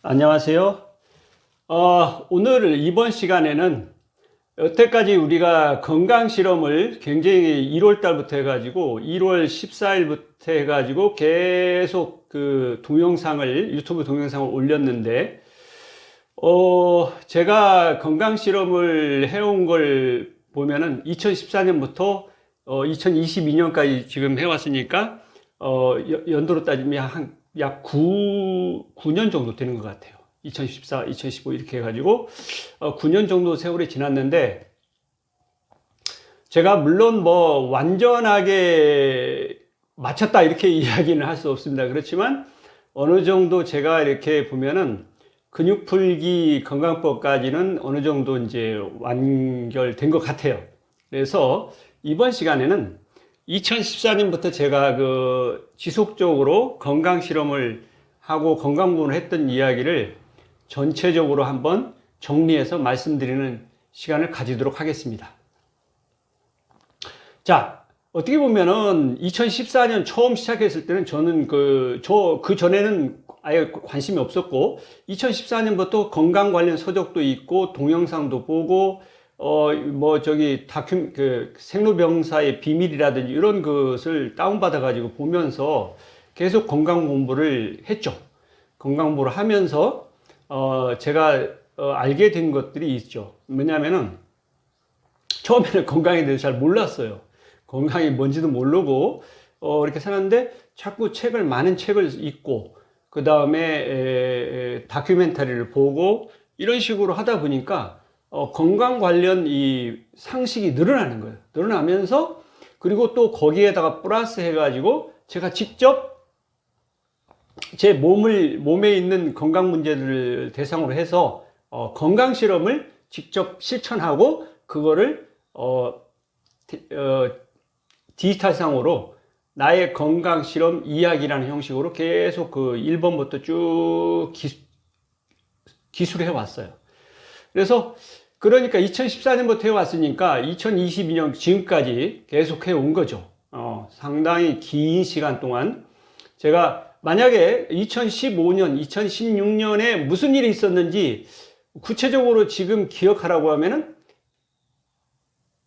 안녕하세요. 오늘 이번 시간에는 여태까지 우리가 건강 실험을 굉장히 1월 달부터 해가지고 1월 14일부터 해가지고 계속 그 동영상을 유튜브 동영상을 올렸는데 제가 건강 실험을 해온 걸 보면은 2014년부터 2022년까지 지금 해왔으니까 연도로 따지면 약 9년 정도 되는 것 같아요. 2014, 2015 이렇게 해가지고 9년 정도 세월이 지났는데, 제가 물론 뭐 완전하게 맞췄다 이렇게 이야기는 할 수 없습니다. 그렇지만 어느 정도 제가 이렇게 보면은 근육풀기 건강법까지는 어느 정도 이제 완결된 것 같아요. 그래서 이번 시간에는 2014년부터 제가 그 지속적으로 건강 실험을 하고 건강보험을 했던 이야기를 전체적으로 한번 정리해서 말씀드리는 시간을 가지도록 하겠습니다. 자, 어떻게 보면은 2014년 처음 시작했을 때는 저는 그 전에는 아예 관심이 없었고, 2014년부터 건강 관련 서적도 있고 동영상도 보고 생로병사의 비밀이라든지 이런 것을 다운받아 가지고 보면서 계속 건강 공부를 했죠. 건강 공부를 하면서 제가 알게 된 것들이 있죠. 뭐냐면은 처음에는 건강에 대해서 잘 몰랐어요. 건강이 뭔지도 모르고 이렇게 살았는데, 자꾸 많은 책을 읽고 그 다음에 다큐멘터리를 보고 이런 식으로 하다 보니까 건강 관련 이 상식이 늘어나는 거예요. 늘어나면서, 그리고 또 거기에다가 플러스 해가지고 제가 직접 제 몸에 있는 건강 문제들을 대상으로 해서 건강 실험을 직접 실천하고, 그거를 디지털상으로 나의 건강 실험 이야기라는 형식으로 계속 그 1번부터 쭉 기술해 왔어요. 그래서 그러니까 2014년부터 해왔으니까 2022년 지금까지 계속 해온 거죠. 상당히 긴 시간 동안 제가 만약에 2015년, 2016년에 무슨 일이 있었는지 구체적으로 지금 기억하라고 하면은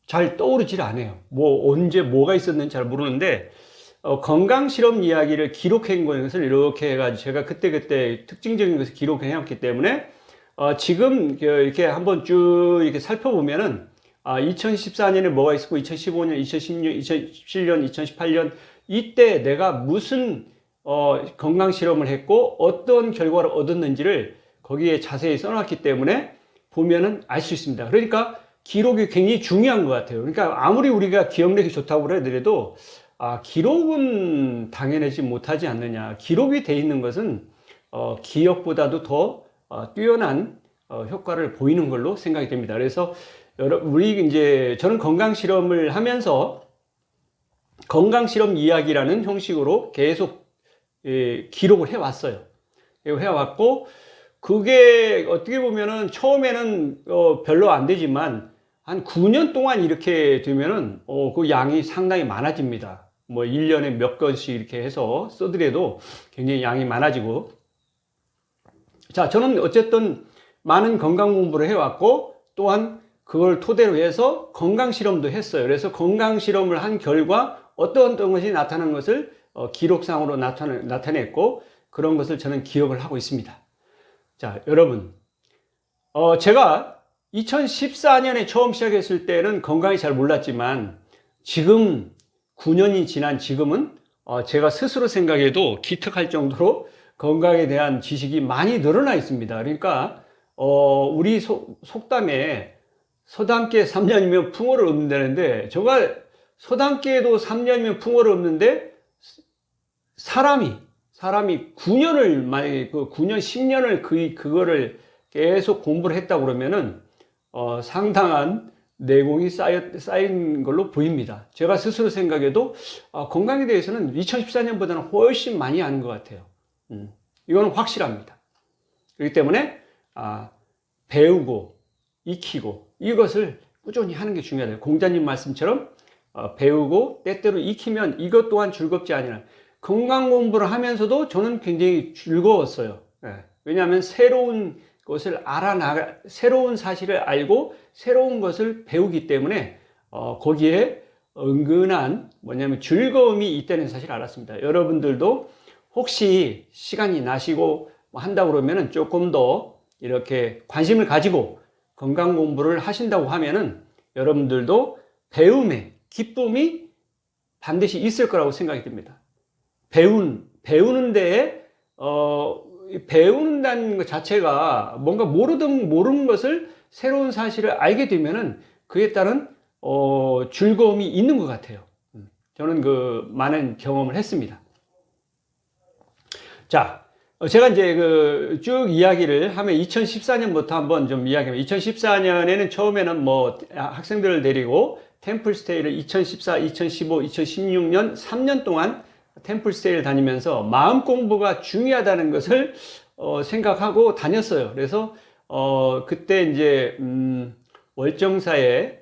잘 떠오르질 않아요. 언제 뭐가 있었는지 잘 모르는데, 건강 실험 이야기를 기록한 것을 이렇게 해가지고 제가 그때 특징적인 것을 기록해 왔기 때문에 지금 이렇게 한번 쭉 이렇게 살펴보면은 2014년에 뭐가 있었고 2015년, 2016, 2017년, 2018년 이때 내가 무슨 건강 실험을 했고 어떤 결과를 얻었는지를 거기에 자세히 써놨기 때문에 보면은 알 수 있습니다. 그러니까 기록이 굉장히 중요한 것 같아요. 그러니까 아무리 우리가 기억력이 좋다고 하더라도 기록은 당연하지 못하지 않느냐. 기록이 돼 있는 것은 기억보다도 더 뛰어난 효과를 보이는 걸로 생각이 됩니다. 그래서 저는 건강 실험을 하면서 건강 실험 이야기라는 형식으로 계속 기록을 해왔어요. 해왔고, 그게 어떻게 보면은 처음에는 별로 안 되지만 한 9년 동안 이렇게 되면은 그 양이 상당히 많아집니다. 1년에 몇 건씩 이렇게 해서 써더라도 굉장히 양이 많아지고. 자, 저는 어쨌든 많은 건강 공부를 해왔고, 또한 그걸 토대로 해서 건강 실험도 했어요. 그래서 건강 실험을 한 결과 어떤 것이 나타난 것을 기록상으로 나타냈고, 그런 것을 저는 기억을 하고 있습니다. 자, 여러분, 제가 2014년에 처음 시작했을 때는 건강이 잘 몰랐지만, 지금 9년이 지난 지금은 제가 스스로 생각해도 기특할 정도로 건강에 대한 지식이 많이 늘어나 있습니다. 그러니까 우리 속담에 서당계 3년이면 풍어를 얻는다는데, 제가 서당계에도 3년이면 풍어를 얻는데 사람이 9년을 만약에 9년 10년을 그거를 계속 공부를 했다 그러면은 상당한 내공이 쌓인 걸로 보입니다. 제가 스스로 생각해도 건강에 대해서는 2014년보다는 훨씬 많이 아는 것 같아요. 이거는 확실합니다. 그렇기 때문에 배우고 익히고 이것을 꾸준히 하는 게 중요하다. 공자님 말씀처럼 배우고 때때로 익히면 이것 또한 즐겁지 아니라, 건강 공부를 하면서도 저는 굉장히 즐거웠어요. 왜냐하면 새로운 사실을 알고 새로운 것을 배우기 때문에 거기에 은근한 즐거움이 있다는 사실을 알았습니다. 여러분들도 혹시 시간이 나시고 한다고 그러면은 조금 더 이렇게 관심을 가지고 건강 공부를 하신다고 하면은 여러분들도 배움의 기쁨이 반드시 있을 거라고 생각이 듭니다. 배우는 데에, 배운다는 것 자체가 뭔가 모르는 것을 새로운 사실을 알게 되면은 그에 따른, 즐거움이 있는 것 같아요. 저는 많은 경험을 했습니다. 자, 제가 이제 쭉 이야기를 하면 2014년부터 한번 좀 이야기하면 2014년에는 처음에는 학생들을 데리고 템플스테이를 2014, 2015, 2016년 3년 동안 템플스테이를 다니면서 마음 공부가 중요하다는 것을 생각하고 다녔어요. 그래서 그때 이제 월정사에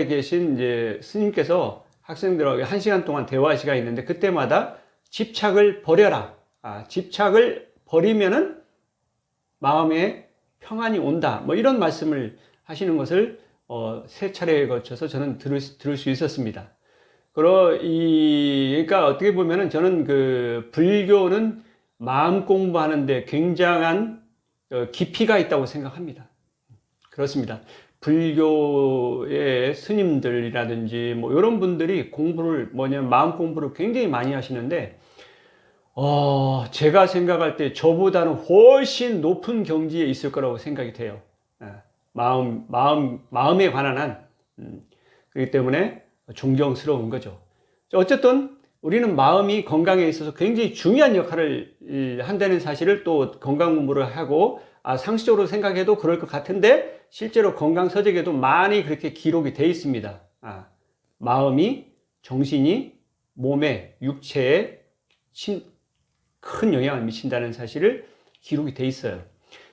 계신 이제 스님께서 학생들에게 1시간 동안 대화 시간이 있는데 그때마다 집착을 버려라. 집착을 버리면은 마음에 평안이 온다. 이런 말씀을 하시는 것을 3차례에 걸쳐서 저는 들을 수 있었습니다. 그러니까 어떻게 보면은 저는 불교는 마음 공부하는데 굉장한 깊이가 있다고 생각합니다. 그렇습니다. 불교의 스님들이라든지 이런 분들이 마음 공부를 굉장히 많이 하시는데 제가 생각할 때 저보다는 훨씬 높은 경지에 있을 거라고 생각이 돼요. 마음에 관한 한, 그렇기 때문에 존경스러운 거죠. 어쨌든 우리는 마음이 건강에 있어서 굉장히 중요한 역할을 한다는 사실을 또 건강 공부를 하고 상식적으로 생각해도 그럴 것 같은데 실제로 건강 서적에도 많이 그렇게 기록이 되어 있습니다. 마음이 정신이 몸에 육체에 큰 영향을 미친다는 사실을 기록이 돼 있어요.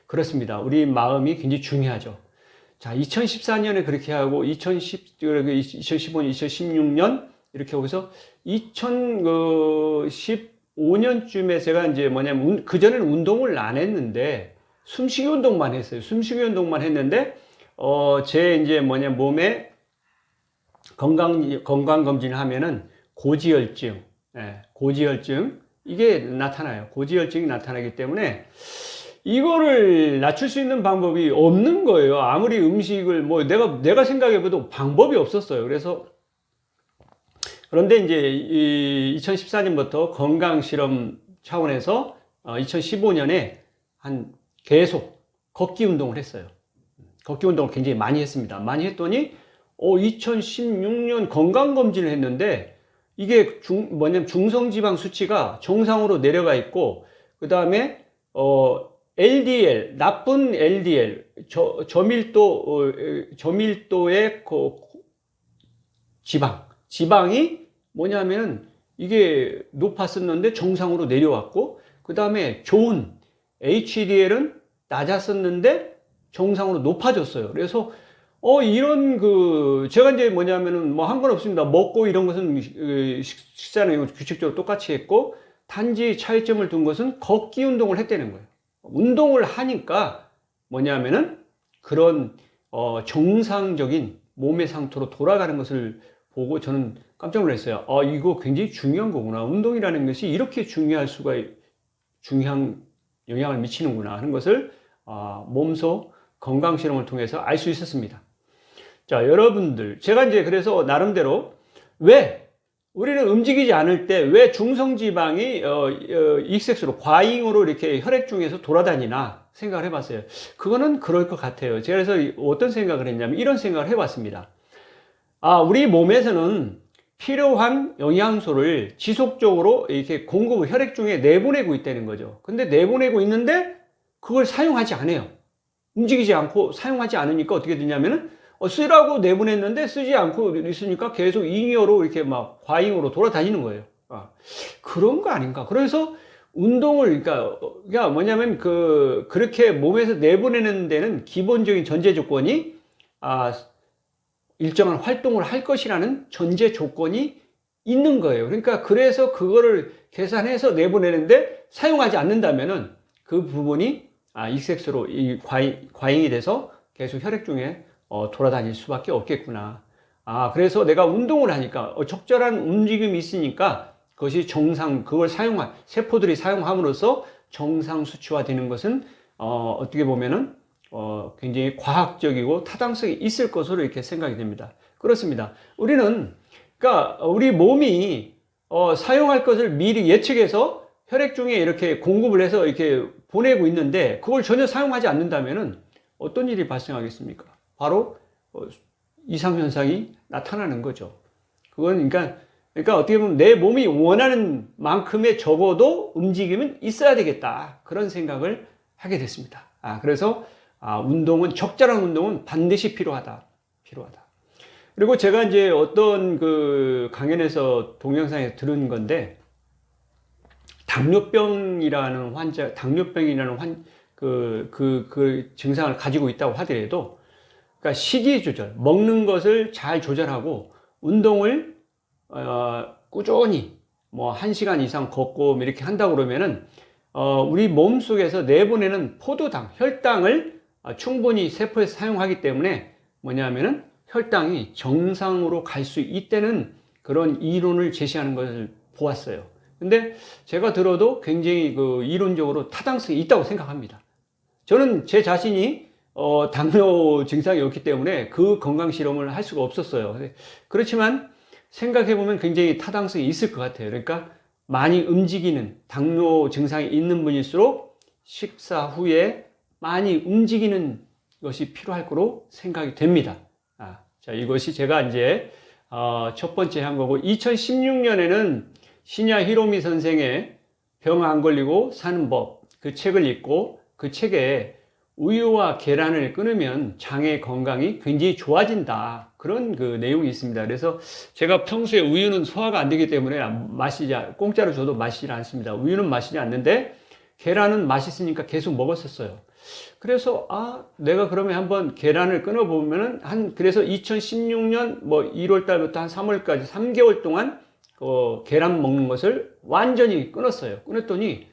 그렇습니다. 우리 마음이 굉장히 중요하죠. 자, 2014년에 그렇게 하고 2015년, 2016년 이렇게 하고서 2015년쯤에 제가 이제 그전에는 운동을 안 했는데 숨쉬기 운동만 했어요. 숨쉬기 운동만 했는데 제 이제 몸에 건강 검진을 하면은 고지혈증 이게 나타나요. 고지혈증이 나타나기 때문에 이거를 낮출 수 있는 방법이 없는 거예요. 아무리 음식을 내가 생각해봐도 방법이 없었어요. 그런데 이제 2014년부터 건강 실험 차원에서 2015년에 계속 걷기 운동을 했어요. 걷기 운동을 굉장히 많이 했습니다. 많이 했더니 2016년 건강 검진을 했는데 이게 중성지방 수치가 정상으로 내려가 있고 그 다음에 LDL 나쁜 LDL 저밀도의 지방이 뭐냐면 이게 높았었는데 정상으로 내려왔고 그 다음에 좋은 HDL은 낮았었는데 정상으로 높아졌어요. 그래서 이런 제가 이제 한 건 없습니다. 먹고 이런 것은 식사는 규칙적으로 똑같이 했고 단지 차이점을 둔 것은 걷기 운동을 했다는 거예요. 운동을 하니까 그런 정상적인 몸의 상태로 돌아가는 것을 보고 저는 깜짝 놀랐어요. 이거 굉장히 중요한 거구나. 운동이라는 것이 이렇게 중요한 영향을 미치는구나 하는 것을 몸소 건강 실험을 통해서 알 수 있었습니다. 자, 여러분들, 제가 이제 그래서 나름대로 왜 우리는 움직이지 않을 때 왜 중성지방이 익색수로 과잉으로 이렇게 혈액 중에서 돌아다니나 생각을 해봤어요. 그거는 그럴 것 같아요. 제가 그래서 어떤 생각을 했냐면 이런 생각을 해봤습니다. 우리 몸에서는 필요한 영양소를 지속적으로 이렇게 혈액 중에 내보내고 있다는 거죠. 근데 내보내고 있는데 그걸 사용하지 않아요. 움직이지 않고 사용하지 않으니까 어떻게 되냐면은 쓰라고 내보냈는데 쓰지 않고 있으니까 계속 잉여로 이렇게 과잉으로 돌아다니는 거예요. 그런 거 아닌가. 그래서 운동을, 그러니까 뭐냐면 그렇게 몸에서 내보내는 데는 기본적인 전제 조건이, 일정한 활동을 할 것이라는 전제 조건이 있는 거예요. 그러니까 그래서 그거를 계산해서 내보내는데 사용하지 않는다면은 그 부분이 익색소로 과잉이 돼서 계속 혈액 중에 돌아다닐 수밖에 없겠구나. 그래서 내가 운동을 하니까 적절한 움직임이 있으니까 그것이 그걸 세포들이 사용함으로써 정상 수치화 되는 것은 어떻게 보면은 굉장히 과학적이고 타당성이 있을 것으로 이렇게 생각이 됩니다. 그렇습니다. 그러니까 우리 몸이 사용할 것을 미리 예측해서 혈액 중에 이렇게 공급을 해서 이렇게 보내고 있는데 그걸 전혀 사용하지 않는다면은 어떤 일이 발생하겠습니까? 바로 이상현상이 나타나는 거죠. 그건 그러니까 어떻게 보면 내 몸이 원하는 만큼의 적어도 움직임은 있어야 되겠다. 그런 생각을 하게 됐습니다. 그래서 적절한 운동은 반드시 필요하다. 그리고 제가 이제 어떤 그 강연에서 동영상에서 들은 건데, 당뇨병이라는 그 증상을 가지고 있다고 하더라도, 그러니까 식이 조절, 먹는 것을 잘 조절하고, 운동을, 꾸준히, 1시간 이상 걷고, 이렇게 한다고 그러면은, 우리 몸 속에서 내보내는 포도당, 혈당을 충분히 세포에서 사용하기 때문에 뭐냐면은 혈당이 정상으로 갈 수 있다는 그런 이론을 제시하는 것을 보았어요. 근데 제가 들어도 굉장히 그 이론적으로 타당성이 있다고 생각합니다. 저는 제 자신이 당뇨 증상이 없기 때문에 그 건강 실험을 할 수가 없었어요. 그렇지만 생각해보면 굉장히 타당성이 있을 것 같아요. 그러니까 많이 움직이는, 당뇨 증상이 있는 분일수록 식사 후에 많이 움직이는 것이 필요할 거로 생각이 됩니다. 자, 이것이 제가 이제 첫 번째 한 거고, 2016년에는 시냐 히로미 선생의 병 안 걸리고 사는 법, 그 책을 읽고 그 책에 우유와 계란을 끊으면 장의 건강이 굉장히 좋아진다, 그런 그 내용이 있습니다. 그래서 제가 평소에 우유는 소화가 안 되기 때문에 공짜로 줘도 마시지 않습니다. 우유는 마시지 않는데 계란은 맛있으니까 계속 먹었었어요. 그래서 내가 그러면 한번 계란을 끊어보면은 그래서 2016년 1월 달부터 한 3월까지 3개월 동안 계란 먹는 것을 완전히 끊었어요. 끊었더니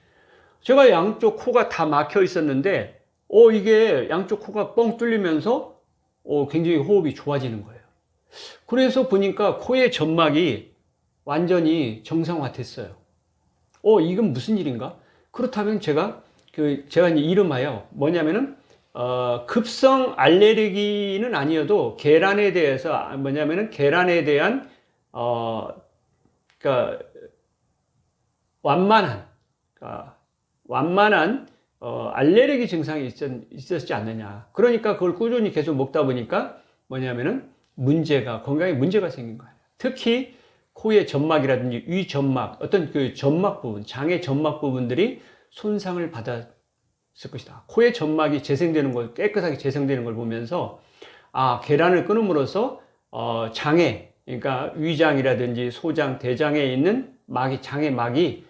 제가 양쪽 코가 다 막혀 있었는데 이게 양쪽 코가 뻥 뚫리면서 굉장히 호흡이 좋아지는 거예요. 그래서 보니까 코의 점막이 완전히 정상화됐어요. 이건 무슨 일인가? 그렇다면 제가 이제 이름하여 뭐냐면은 급성 알레르기는 아니어도 계란에 대해서 뭐냐면은 계란에 대한 그러니까 완만한 알레르기 증상이 있었지 않느냐. 그러니까 그걸 꾸준히 계속 먹다 보니까 뭐냐면은 건강에 문제가 생긴 거예요. 특히 코의 점막이라든지 위점막, 어떤 그 점막 부분, 장의 점막 부분들이 손상을 받았을 것이다. 코의 점막이 깨끗하게 재생되는 걸 보면서 계란을 끊음으로써 장에, 그러니까 위장이라든지 소장, 대장에 있는 장의 막이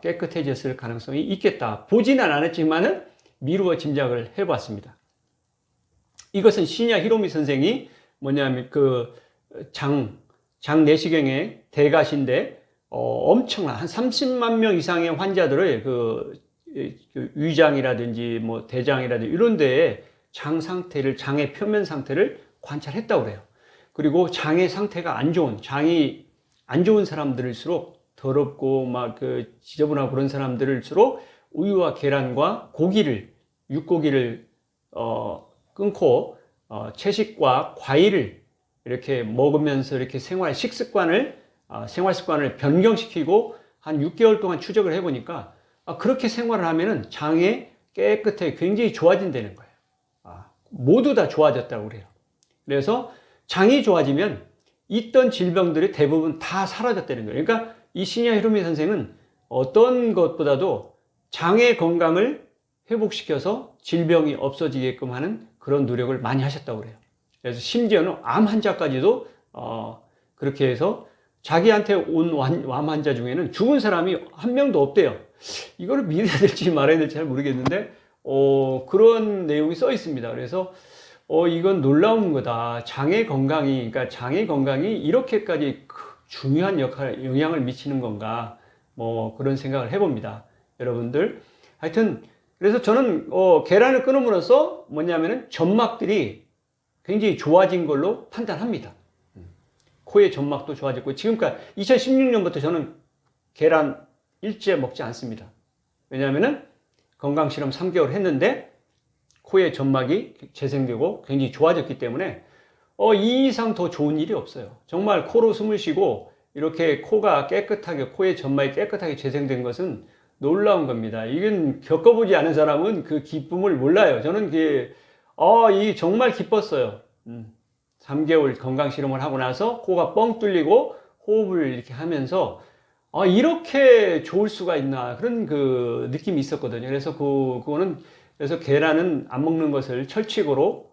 깨끗해졌을 가능성이 있겠다. 보지는 않았지만은 미루어 짐작을 해봤습니다. 이것은 시냐 히로미 선생이 뭐냐면 장 내시경의 대가신데 엄청난 한 30만 명 이상의 환자들의 위장이라든지 대장이라든지 이런 데에 장의 표면 상태를 관찰했다고 그래요. 그리고 장의 상태가 장이 안 좋은 사람들일수록, 더럽고 지저분하고 그런 사람들일수록 우유와 계란과 육고기를 끊고 채식과 과일을 이렇게 먹으면서 이렇게 생활 습관을 변경시키고 한 6개월 동안 추적을 해보니까 그렇게 생활을 하면은 장에 깨끗하게 굉장히 좋아진다는 거예요. 모두 다 좋아졌다고 그래요. 그래서 장이 좋아지면 있던 질병들이 대부분 다 사라졌다는 거예요. 그러니까 이 시냐 히로미 선생은 어떤 것보다도 장의 건강을 회복시켜서 질병이 없어지게끔 하는 그런 노력을 많이 하셨다고 그래요. 그래서 심지어는 암 환자까지도 그렇게 해서 자기한테 온 암 환자 중에는 죽은 사람이 한 명도 없대요. 이거를 믿어야 될지 말아야 될지 잘 모르겠는데 그런 내용이 써 있습니다. 그래서 이건 놀라운 거다. 그러니까 장의 건강이 이렇게까지 중요한 영향을 미치는 건가, 그런 생각을 해봅니다. 여러분들, 하여튼 그래서 저는 계란을 끊음으로써 뭐냐면은 점막들이 굉장히 좋아진 걸로 판단합니다. 코의 점막도 좋아졌고, 지금까지 2016년부터 저는 계란 일제 먹지 않습니다. 왜냐하면은 건강실험 3개월 했는데 코의 점막이 재생되고 굉장히 좋아졌기 때문에 이 이상 더 좋은 일이 없어요. 정말 코로 숨을 쉬고 이렇게 코가 깨끗하게, 코의 점막이 깨끗하게 재생된 것은 놀라운 겁니다. 이건 겪어보지 않은 사람은 그 기쁨을 몰라요. 저는 이 정말 기뻤어요. 3개월 건강 실험을 하고 나서 코가 뻥 뚫리고 호흡을 이렇게 하면서 이렇게 좋을 수가 있나 그런 그 느낌이 있었거든요. 그래서 그래서 계란은 안 먹는 것을 철칙으로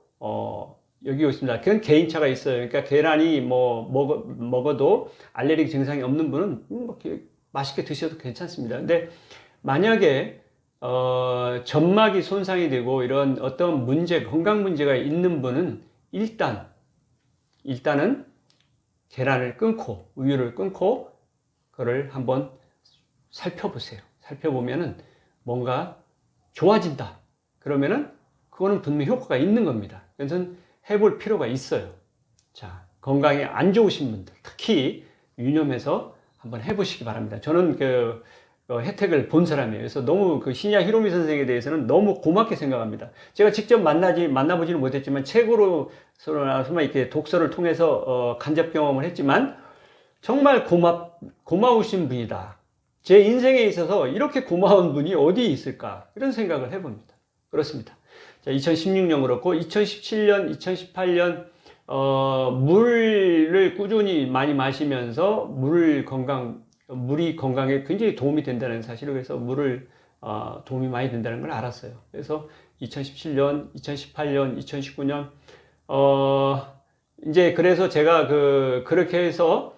여기고 있습니다. 그건 개인차가 있어요. 그러니까 계란이 먹어도 알레르기 증상이 없는 분은 맛있게 드셔도 괜찮습니다. 근데 만약에 점막이 손상이 되고 이런 어떤 건강 문제가 있는 분은 일단은 계란을 끊고 우유를 끊고 그걸 한번 살펴보세요. 살펴보면은 뭔가 좋아진다. 그러면은 그거는 분명히 효과가 있는 겁니다. 그래서 해볼 필요가 있어요. 자, 건강에 안 좋으신 분들, 특히 유념해서 한번 해보시기 바랍니다. 저는 혜택을 본 사람이에요. 그래서 너무 신야 히로미 선생에 대해서는 너무 고맙게 생각합니다. 제가 직접 만나보지는 못했지만 책으로서만 이렇게 독서를 통해서 간접 경험을 했지만 정말 고마우신 분이다. 제 인생에 있어서 이렇게 고마운 분이 어디 있을까? 이런 생각을 해봅니다. 그렇습니다. 자, 2016년 그렇고 2017년, 2018년 물을 꾸준히 많이 마시면서 물이 건강에 굉장히 도움이 된다는 사실을, 그래서 물을 도움이 많이 된다는 걸 알았어요. 그래서 2017년, 2018년, 2019년 이제 그래서 제가 그렇게 해서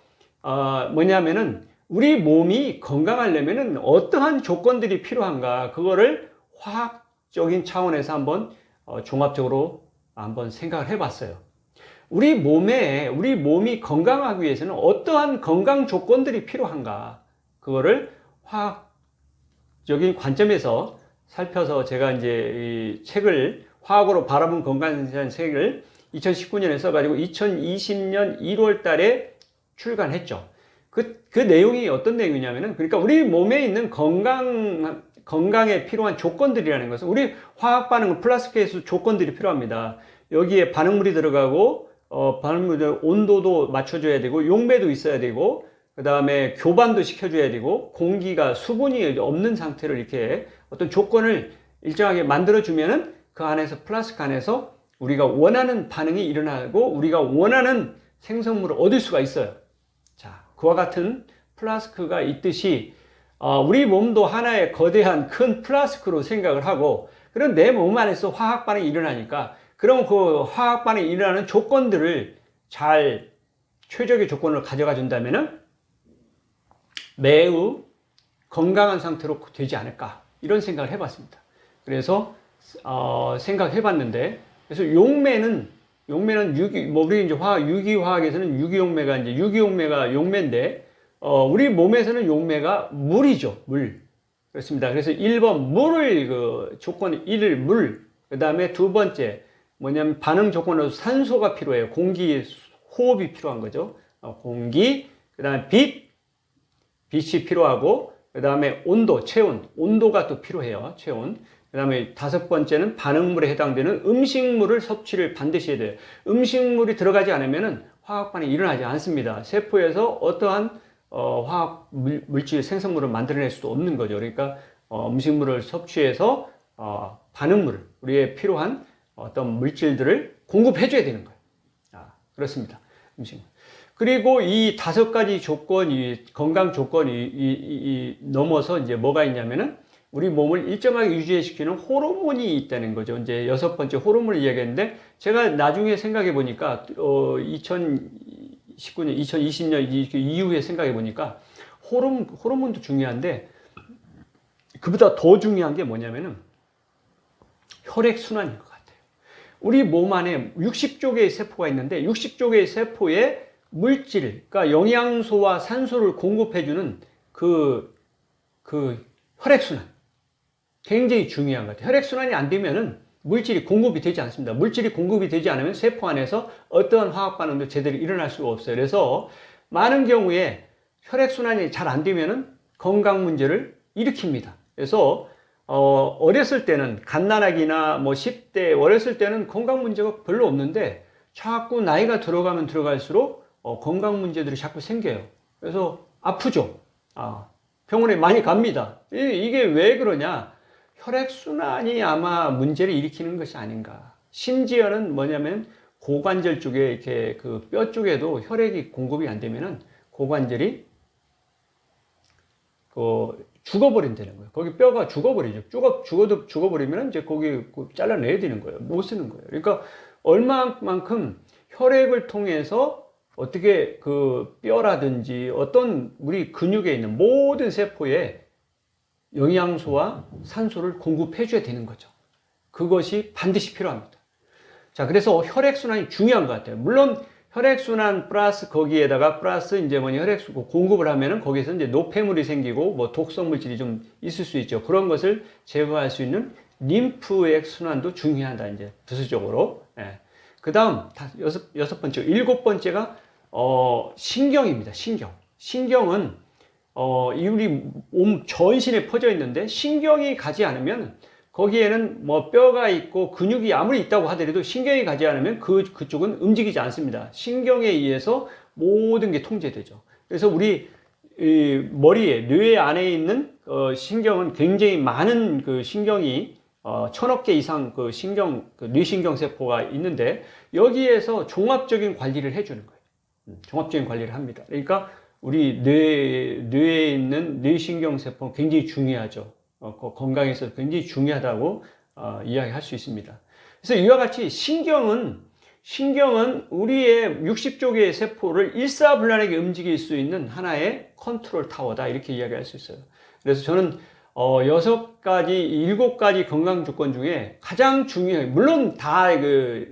뭐냐면은 우리 몸이 건강하려면은 어떠한 조건들이 필요한가, 그거를 화학적인 차원에서 한번 종합적으로 한번 생각을 해봤어요. 우리 몸이 건강하기 위해서는 어떠한 건강 조건들이 필요한가, 그거를 화학적인 관점에서 살펴서 제가 이제 이 책을, 화학으로 바라본 건강이라는 책을 2019년에 써가지고 2020년 1월 달에 출간했죠. 그 내용이 어떤 내용이냐면은, 그러니까 우리 몸에 있는 건강에 필요한 조건들이라는 것은, 우리 화학 반응은 플라스크에서 조건들이 필요합니다. 여기에 반응물이 들어가고, 반응물 온도도 맞춰줘야 되고, 용매도 있어야 되고, 그 다음에 교반도 시켜줘야 되고, 수분이 없는 상태를 이렇게 어떤 조건을 일정하게 만들어주면은 그 안에서, 플라스크 안에서 우리가 원하는 반응이 일어나고 우리가 원하는 생성물을 얻을 수가 있어요. 자, 그와 같은 플라스크가 있듯이 우리 몸도 하나의 거대한 큰 플라스크로 생각을 하고, 그런 내 몸 안에서 화학 반응이 일어나니까, 그럼 그 화학 반응이 일어나는 조건들을 최적의 조건을 가져가 준다면은 매우 건강한 상태로 되지 않을까, 이런 생각을 해봤습니다. 그래서 생각해 봤는데, 그래서 용매는 우리 이제 유기화학에서는 유기용매가 이제 용매인데, 우리 몸에서는 용매가 물이죠, 물. 그렇습니다. 그래서 1번 물을, 조건 1을 물. 그 다음에 두 번째 뭐냐면 반응 조건으로 산소가 필요해요. 호흡이 필요한 거죠. 공기, 그 다음에 빛이 필요하고, 그 다음에 체온, 온도가 또 필요해요. 체온. 그 다음에 다섯 번째는 반응물에 해당되는 음식물을 섭취를 반드시 해야 돼요. 음식물이 들어가지 않으면 화학 반응이 일어나지 않습니다. 세포에서 어떠한 화학 물질 생성물을 만들어낼 수도 없는 거죠. 그러니까 음식물을 섭취해서 우리의 필요한 어떤 물질들을 공급해 줘야 되는 거예요. 그렇습니다. 음식물. 그리고 이 5가지 조건이, 건강 조건이 넘어서 이제 뭐가 있냐면은, 우리 몸을 일정하게 유지시키는 호르몬이 있다는 거죠. 이제 6번째 호르몬을 이야기했는데, 제가 나중에 생각해 보니까 2019년, 2020년 이후에 생각해 보니까 호르몬도 중요한데, 그보다 더 중요한 게 뭐냐면은 혈액순환인 것 같아요. 우리 몸 안에 60조 개의 세포가 있는데, 60조 개의 세포에 물질, 그러니까 영양소와 산소를 공급해주는 그 혈액순환. 굉장히 중요한 것 같아요. 혈액순환이 안 되면은 물질이 공급이 되지 않습니다. 물질이 공급이 되지 않으면 세포 안에서 어떠한 화학 반응도 제대로 일어날 수가 없어요. 그래서 많은 경우에 혈액순환이 잘 안 되면은 건강 문제를 일으킵니다. 그래서 어렸을 때는 갓난아기나 뭐 10대 어렸을 때는 건강 문제가 별로 없는데 자꾸 나이가 들어가면 들어갈수록 건강 문제들이 자꾸 생겨요. 그래서 아프죠. 병원에 많이 갑니다. 이게 왜 그러냐? 혈액순환이 아마 문제를 일으키는 것이 아닌가. 심지어는 뭐냐면 고관절 쪽에 이렇게 그 뼈 쪽에도 혈액이 공급이 안 되면은 고관절이 죽어버린다는 거예요. 거기 뼈가 죽어버리죠. 죽어버리면 이제 거기 잘라내야 되는 거예요. 못 쓰는 거예요. 그러니까 얼마만큼 혈액을 통해서 어떻게 그 뼈라든지 어떤 우리 근육에 있는 모든 세포에 영양소와 산소를 공급해 줘야 되는 거죠. 그것이 반드시 필요합니다. 자, 그래서 혈액순환이 중요한 것 같아요. 물론 혈액순환 플러스 거기에다가 플러스 이제 공급을 하면은 거기서 이제 노폐물이 생기고 뭐 독성 물질이 좀 있을 수 있죠. 그런 것을 제거할 수 있는 림프액 순환도 중요하다, 이제 부수적으로. 예. 그 다음, 여섯 번째, 일곱 번째가, 신경입니다. 신경은, 우리 몸 전신에 퍼져 있는데, 신경이 가지 않으면, 거기에는 뭐 뼈가 있고 근육이 아무리 있다고 하더라도 신경이 가지 않으면 그쪽은 움직이지 않습니다. 신경에 의해서 모든 게 통제되죠. 그래서 우리 머리에, 뇌 안에 있는 신경은 굉장히 많은 그 신경이 1000억 개 이상 그 뇌신경 세포가 있는데 여기에서 종합적인 관리를 해주는 거예요. 종합적인 관리를 합니다. 그러니까 우리 뇌에 있는 뇌신경 세포는 굉장히 중요하죠. 건강에서 굉장히 중요하다고 이야기할 수 있습니다. 그래서 이와 같이 신경은 우리의 60조 개의 세포를 일사불란하게 움직일 수 있는 하나의 컨트롤 타워다, 이렇게 이야기할 수 있어요. 그래서 저는 7가지 건강 조건 중에 가장 중요해요. 물론 다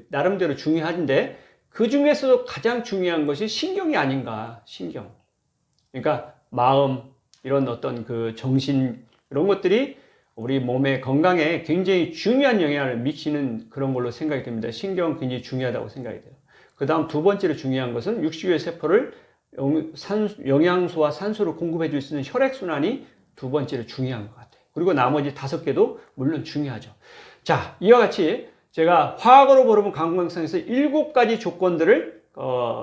나름대로 중요한데 그 중에서도 가장 중요한 것이 신경이 아닌가. 신경. 그러니까 마음, 이런 어떤 그 정신, 이런 것들이 우리 몸의 건강에 굉장히 중요한 영향을 미치는 그런 걸로 생각이 됩니다. 신경은 굉장히 중요하다고 생각이 돼요. 그 다음 두 번째로 중요한 것은 60의 세포를 영양소와 산소를 공급해 줄 수 있는 혈액순환이 두 번째로 중요한 것 같아요. 그리고 나머지 5개도 물론 중요하죠. 자, 이와 같이 제가 화학으로 보려면 건강상에서 7가지 조건들을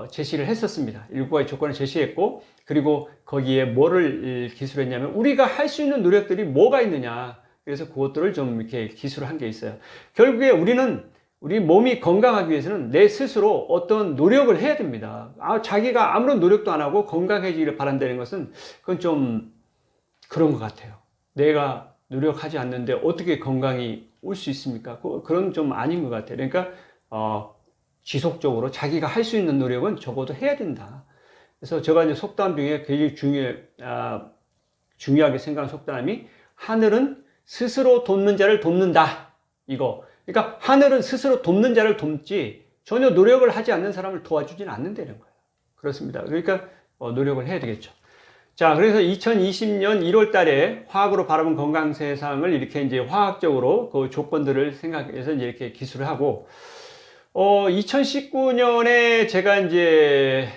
제시를 했었습니다. 7가지 조건을 제시했고, 그리고 거기에 뭐를 기술했냐면 우리가 할 수 있는 노력들이 뭐가 있느냐. 그래서 그것들을 좀 이렇게 기술한 게 있어요. 결국에 우리 몸이 건강하기 위해서는 내 스스로 어떤 노력을 해야 됩니다. 자기가 아무런 노력도 안 하고 건강해지기를 바란다는 것은 그건 좀 그런 것 같아요. 내가 노력하지 않는데 어떻게 건강이 올 수 있습니까? 그런 좀 아닌 것 같아요. 그러니까 지속적으로 자기가 할 수 있는 노력은 적어도 해야 된다. 그래서 제가 이제 속담 중에 굉장히 중요하게 생각하는 속담이 하늘은 스스로 돕는 자를 돕는다. 이거. 그러니까 하늘은 스스로 돕는 자를 돕지 전혀 노력을 하지 않는 사람을 도와주지는 않는다는 거예요. 그렇습니다. 그러니까 노력을 해야 되겠죠. 자, 그래서 2020년 1월 달에 화학으로 바라본 건강 세상을 이렇게 이제 화학적으로 그 조건들을 생각해서 이제 이렇게 기술을 하고 2019년에 제가 이제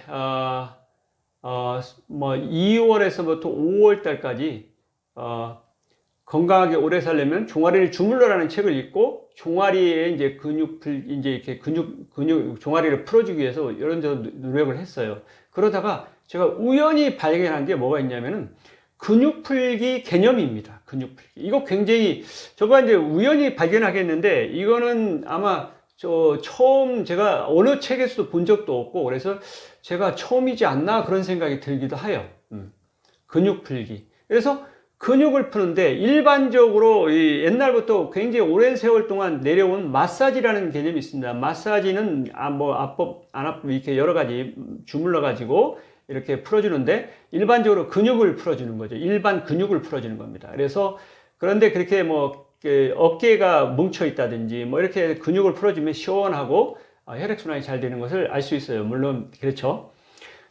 2월에서부터 5월 달까지 건강하게 오래 살려면 종아리를 주물러라는 책을 읽고 종아리에 이제 종아리를 풀어주기 위해서 이런저런 노력을 했어요. 그러다가 제가 우연히 발견한 게 뭐가 있냐면은 근육풀기 개념입니다. 근육풀기. 이거 굉장히 제가 이제 우연히 발견하겠는데 이거는 아마 처음 제가 어느 책에서도 본 적도 없고 그래서 제가 처음이지 않나 그런 생각이 들기도 해요. 근육풀기. 그래서 근육을 푸는데 일반적으로 옛날부터 굉장히 오랜 세월 동안 내려온 마사지라는 개념이 있습니다. 마사지는 앞법, 안압법 이렇게 여러 가지 주물러 가지고 이렇게 풀어주는데 일반적으로 근육을 풀어주는 거죠. 일반 근육을 풀어주는 겁니다. 그래서 그런데 그렇게 어깨가 뭉쳐 있다든지 이렇게 근육을 풀어주면 시원하고 혈액순환이 잘 되는 것을 알 수 있어요. 물론 그렇죠.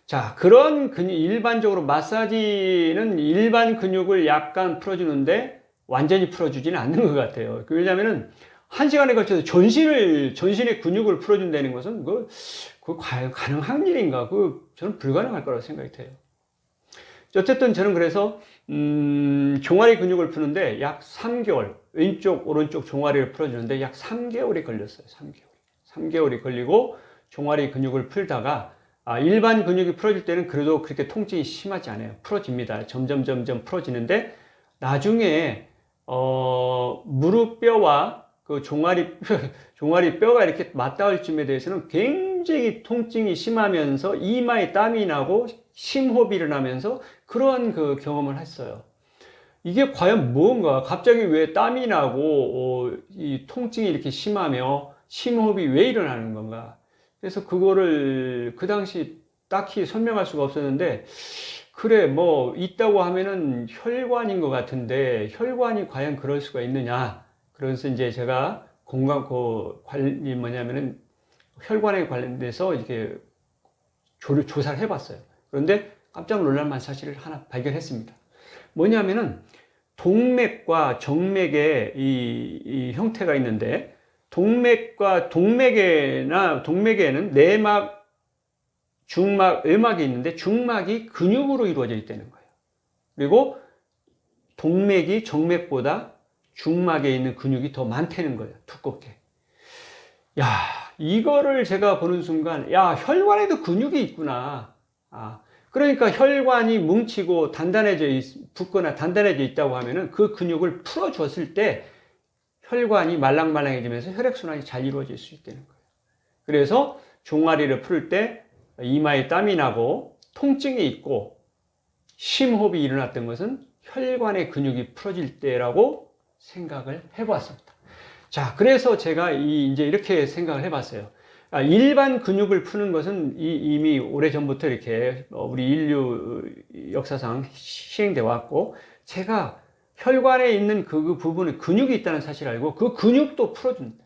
자, 그런 일반적으로 마사지는 일반 근육을 약간 풀어주는데 완전히 풀어주지는 않는 것 같아요. 왜냐면은 한 시간에 걸쳐서 전신의 근육을 풀어준다는 것은 그 과연 가능한 일인가? 저는 불가능할 거라고 생각이 돼요. 어쨌든 저는 그래서 종아리 근육을 푸는데 약 3개월, 왼쪽 오른쪽 종아리를 풀어주는데 약 3개월이 걸렸어요. 3개월이 걸리고 종아리 근육을 풀다가 일반 근육이 풀어질 때는 그래도 그렇게 통증이 심하지 않아요. 풀어집니다. 점점 풀어지는데 나중에 무릎뼈와 그 종아리 뼈가 이렇게 맞닿을 쯤에 대해서는 굉장히 통증이 심하면서 이마에 땀이 나고 심호흡이 일어나면서 그러한 그 경험을 했어요. 이게 과연 뭔가 갑자기 왜 땀이 나고 이 통증이 이렇게 심하며 심호흡이 왜 일어나는 건가? 그래서 그거를 그 당시 딱히 설명할 수가 없었는데 그래 뭐 있다고 하면은 혈관인 것 같은데 혈관이 과연 그럴 수가 있느냐? 그래서 이제 제가 관리 뭐냐면은 혈관에 관련돼서 이렇게 조사를 해봤어요. 그런데 깜짝 놀랄 만한 사실을 하나 발견했습니다. 뭐냐면은 동맥과 정맥의 이 형태가 있는데 동맥에는 내막, 중막, 외막이 있는데 중막이 근육으로 이루어져 있다는 거예요. 그리고 동맥이 정맥보다 중막에 있는 근육이 더 많다는 거예요. 두껍게. 야, 이거를 제가 보는 순간, 야, 혈관에도 근육이 있구나. 그러니까 혈관이 뭉치고 붓거나 단단해져 있다고 하면은 그 근육을 풀어줬을 때 혈관이 말랑말랑해지면서 혈액순환이 잘 이루어질 수 있다는 거예요. 그래서 종아리를 풀 때 이마에 땀이 나고 통증이 있고 심호흡이 일어났던 것은 혈관의 근육이 풀어질 때라고 생각을 해봤습니다. 자, 그래서 제가 이제 이렇게 생각을 해봤어요. 일반 근육을 푸는 것은 이미 오래전부터 이렇게 우리 인류 역사상 시행되어 왔고, 제가 혈관에 있는 그 부분에 근육이 있다는 사실을 알고 그 근육도 풀어준다.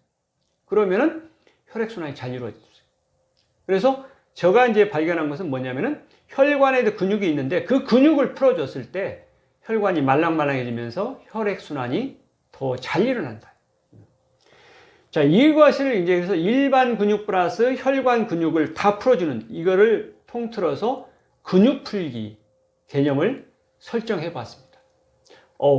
그러면은 혈액순환이 잘 이루어져요. 그래서 제가 이제 발견한 것은 뭐냐면은 혈관에도 근육이 있는데 그 근육을 풀어줬을 때 혈관이 말랑말랑해지면서 혈액순환이 더 잘 일어난다. 자, 이것을 이제 그래서 일반 근육 플러스 혈관 근육을 다 풀어주는 이거를 통틀어서 근육 풀기 개념을 설정해 봤습니다.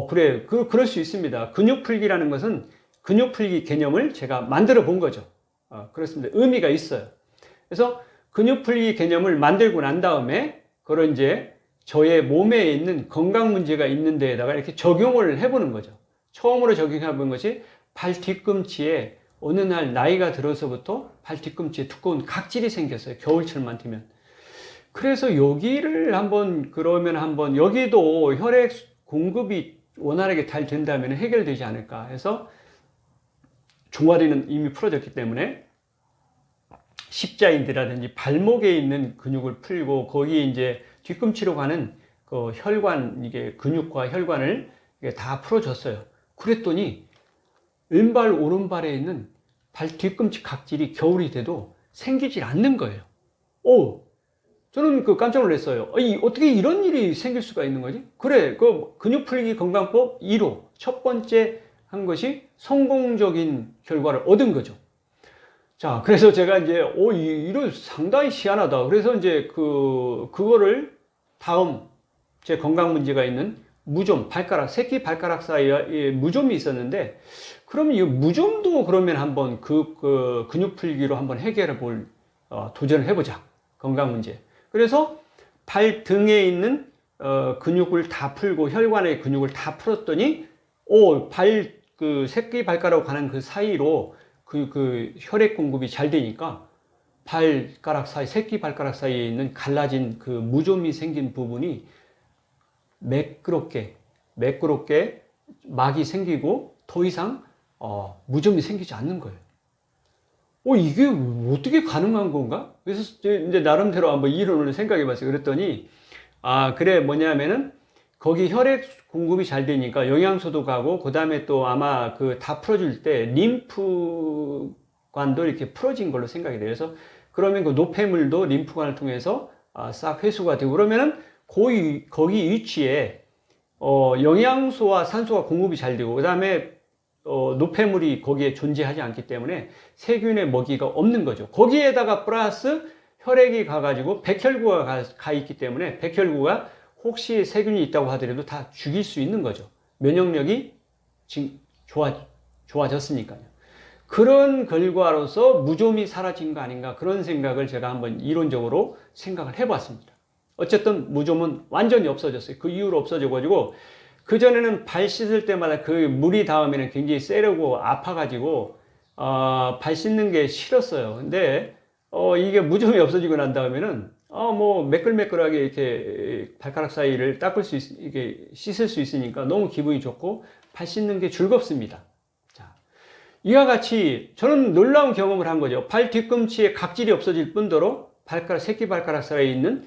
그래. 그럴 수 있습니다. 근육 풀기라는 것은 근육 풀기 개념을 제가 만들어 본 거죠. 그렇습니다. 의미가 있어요. 그래서 근육 풀기 개념을 만들고 난 다음에 그걸 이제 저의 몸에 있는 건강 문제가 있는 데에다가 이렇게 적용을 해보는 거죠. 처음으로 적용해 본 것이 발 뒤꿈치에 어느 날 나이가 들어서부터 발 뒤꿈치에 두꺼운 각질이 생겼어요. 겨울철만 되면. 그래서 여기를 그러면 여기도 혈액 공급이 원활하게 잘 된다면 해결되지 않을까 해서 종아리는 이미 풀어졌기 때문에 십자인대라든지 발목에 있는 근육을 풀고 거기에 이제 뒤꿈치로 가는 그 혈관, 이게 근육과 혈관을 다 풀어줬어요. 그랬더니 왼발, 오른발에 있는 발 뒤꿈치 각질이 겨울이 돼도 생기질 않는 거예요. 저는 깜짝 놀랐어요. 어떻게 이런 일이 생길 수가 있는 거지? 그래, 근육 풀기 건강법 1호. 첫 번째 한 것이 성공적인 결과를 얻은 거죠. 자, 그래서 제가 이제, 이런 상당히 희한하다. 그래서 이제 그거를 다음 제 건강 문제가 있는 무좀, 새끼 발가락 사이에 무좀이 있었는데, 그럼 이 무좀도 그러면 한번 근육 풀기로 한번 해결해 볼, 도전을 해보자. 건강 문제. 그래서 발 등에 있는, 근육을 다 풀고 혈관의 근육을 다 풀었더니, 새끼 발가락으로 가는 그 사이로 혈액 공급이 잘 되니까 새끼 발가락 사이에 있는 갈라진 그 무좀이 생긴 부분이 매끄럽게 막이 생기고 더 이상 무좀이 생기지 않는 거예요. 이게 어떻게 가능한 건가? 그래서 이제 나름대로 한번 이론을 생각해 봤어요. 그랬더니 그래 뭐냐면은 거기 혈액 공급이 잘 되니까 영양소도 가고 그다음에 또 아마 다 풀어줄 때 림프관도 이렇게 풀어진 걸로 생각이 돼요. 그래서 그러면 그 노폐물도 림프관을 통해서 싹 회수가 되고 그러면은 거기 위치에 영양소와 산소가 공급이 잘 되고, 그 다음에 노폐물이 거기에 존재하지 않기 때문에 세균의 먹이가 없는 거죠. 거기에다가 플러스 혈액이 가가지고 백혈구가 가 있기 때문에 백혈구가 혹시 세균이 있다고 하더라도 다 죽일 수 있는 거죠. 면역력이 지금 좋아졌으니까요. 그런 결과로서 무좀이 사라진 거 아닌가, 그런 생각을 제가 한번 이론적으로 생각을 해봤습니다. 어쨌든 무좀은 완전히 없어졌어요. 그 이후로 없어져가지고, 그전에는 발 씻을 때마다 그 물이 닿으면 굉장히 세려고 아파가지고 발 씻는 게 싫었어요. 근데 이게 무좀이 없어지고 난 다음에는 뭐 매끌매끌하게 이렇게 발가락 사이를 닦을 수 이게 씻을 수 있으니까 너무 기분이 좋고 발 씻는 게 즐겁습니다. 자, 이와 같이 저는 놀라운 경험을 한 거죠. 발 뒤꿈치에 각질이 없어질 뿐더러 새끼 발가락 사이에 있는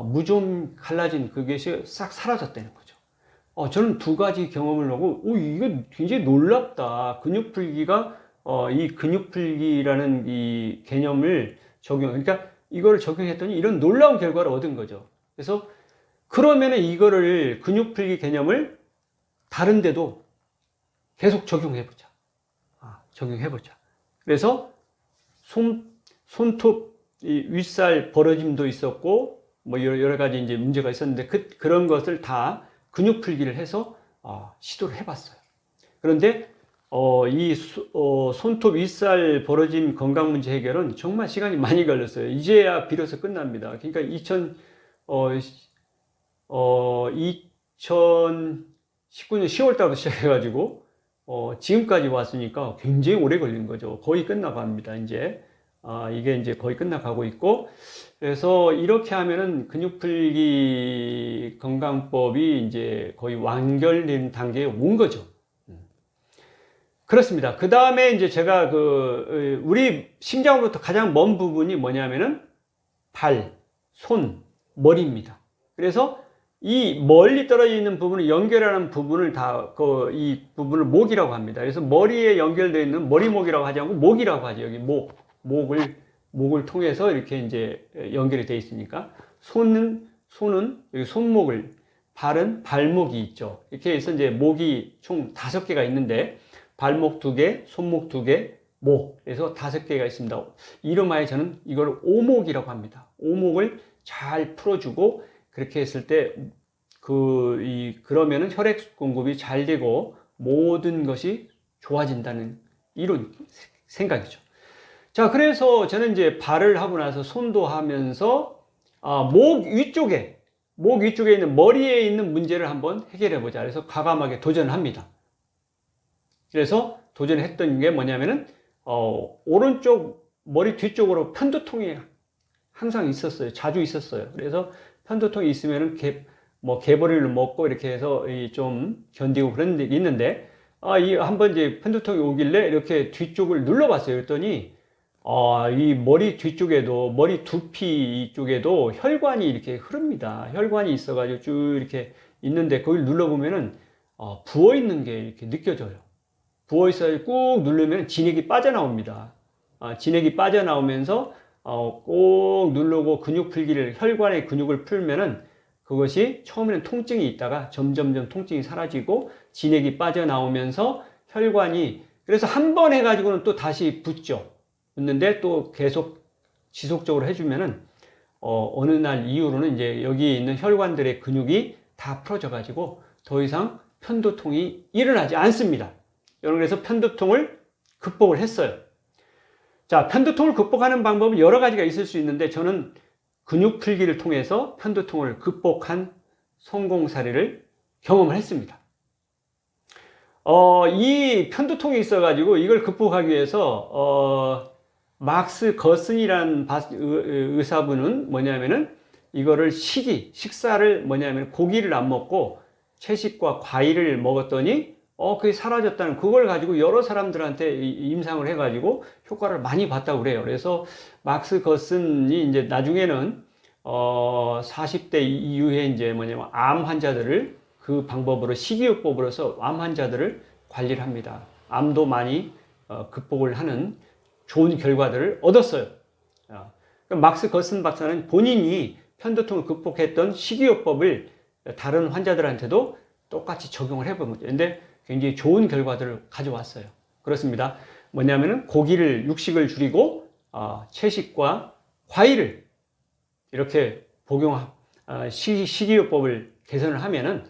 무좀 갈라진 그것이 싹 사라졌다는 거죠. 저는 두 가지 경험을 하고, 이거 굉장히 놀랍다. 근육풀기가, 이 근육풀기라는 이 개념을 그러니까 이거를 적용했더니 이런 놀라운 결과를 얻은 거죠. 그래서 그러면은 이거를 근육풀기 개념을 다른 데도 계속 적용해보자. 적용해보자. 그래서 손톱, 이 윗살 벌어짐도 있었고, 뭐 여러 가지 이제 문제가 있었는데 그런 것을 다 근육 풀기를 해서 시도를 해봤어요. 그런데 이 손톱 윗살 벌어짐 건강 문제 해결은 정말 시간이 많이 걸렸어요. 이제야 비로소 끝납니다. 그러니까 2019년 10월 달부터 시작해가지고 지금까지 왔으니까 굉장히 오래 걸린 거죠. 거의 끝나갑니다. 이제 이게 이제 거의 끝나가고 있고, 그래서 이렇게 하면은 근육풀기 건강법이 이제 거의 완결된 단계에 온 거죠. 그렇습니다. 그 다음에 이제 제가 우리 심장으로부터 가장 먼 부분이 뭐냐면은 발, 손, 머리입니다. 그래서 이 멀리 떨어져 있는 부분을 연결하는 부분을 이 부분을 목이라고 합니다. 그래서 머리에 연결되어 있는 머리목이라고 하지 않고 목이라고 하죠. 여기 목을 통해서 이렇게 이제 연결이 되어 있으니까, 손은 여기 손목을, 발은 발목이 있죠. 이렇게 해서 이제 목이 총 5개가 있는데, 발목 2개, 손목 2개, 목. 그래서 5개가 있습니다. 이름하여 저는 이걸 오목이라고 합니다. 오목을 잘 풀어주고, 그렇게 했을 때, 그러면은 혈액 공급이 잘 되고, 모든 것이 좋아진다는 이런 생각이죠. 자, 그래서 저는 이제 발을 하고 나서 손도 하면서 목 위쪽에 있는 머리에 있는 문제를 한번 해결해 보자. 그래서 과감하게 도전합니다. 그래서 도전했던 게 뭐냐면은 오른쪽 머리 뒤쪽으로 편두통이 항상 있었어요. 자주 있었어요. 그래서 편두통이 있으면은 개버리를 먹고 이렇게 해서 좀 견디고 그런 게 있는데, 한번 이제 편두통이 오길래 이렇게 뒤쪽을 눌러봤어요. 그랬더니 이 머리 뒤쪽에도, 머리 두피 쪽에도 혈관이 이렇게 흐릅니다. 혈관이 있어가지고 쭉 이렇게 있는데, 거기를 눌러보면은 부어 있는 게 이렇게 느껴져요. 부어 있어서 꾹 누르면 진액이 빠져나옵니다. 진액이 빠져나오면서 꼭 누르고 혈관의 근육을 풀면은 그것이 처음에는 통증이 있다가 점점점 통증이 사라지고 진액이 빠져나오면서 혈관이, 그래서 한 번 해가지고는 또 다시 붓죠. 붓는데 또 계속 지속적으로 해주면은 어느 날 이후로는 이제 여기 있는 혈관들의 근육이 다 풀어져 가지고 더 이상 편두통이 일어나지 않습니다. 여러분, 그래서 편두통을 극복을 했어요. 자, 편두통을 극복하는 방법은 여러 가지가 있을 수 있는데, 저는 근육 풀기를 통해서 편두통을 극복한 성공 사례를 경험을 했습니다. 이 편두통이 있어가지고 이걸 극복하기 위해서 막스 거슨이라는 의사분은 뭐냐면은 이거를 식사를 뭐냐면 고기를 안 먹고 채식과 과일을 먹었더니 그게 사라졌다는, 그걸 가지고 여러 사람들한테 임상을 해가지고 효과를 많이 봤다고 그래요. 그래서 막스 거슨이 이제 나중에는 40대 이후에 이제 뭐냐면 암 환자들을 그 방법으로, 식이요법으로서 암 환자들을 관리를 합니다. 암도 많이 극복을 하는 좋은 결과들을 얻었어요. 막스 거슨 박사는 본인이 편두통을 극복했던 식이요법을 다른 환자들한테도 똑같이 적용을 해본 거죠. 근데 굉장히 좋은 결과들을 가져왔어요. 그렇습니다. 뭐냐면은 고기를, 육식을 줄이고, 채식과 과일을 이렇게 식이요법을 개선을 하면은,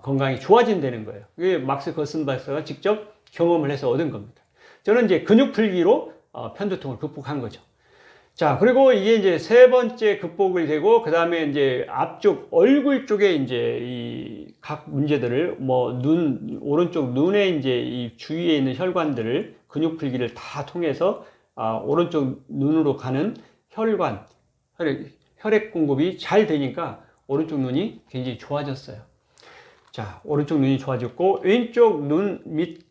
건강이 좋아진다는 거예요. 그게 막스 거슨 박사가 직접 경험을 해서 얻은 겁니다. 저는 이제 근육 풀기로 편두통을 극복한 거죠. 자, 그리고 이게 이제 세 번째 극복이 되고, 그 다음에 이제 앞쪽 얼굴 쪽에 이제 이 각 문제들을 오른쪽 눈에 이제 이 주위에 있는 혈관들을 근육 풀기를 다 통해서 오른쪽 눈으로 가는 혈액 공급이 잘 되니까 오른쪽 눈이 굉장히 좋아졌어요. 자, 오른쪽 눈이 좋아졌고, 왼쪽 눈밑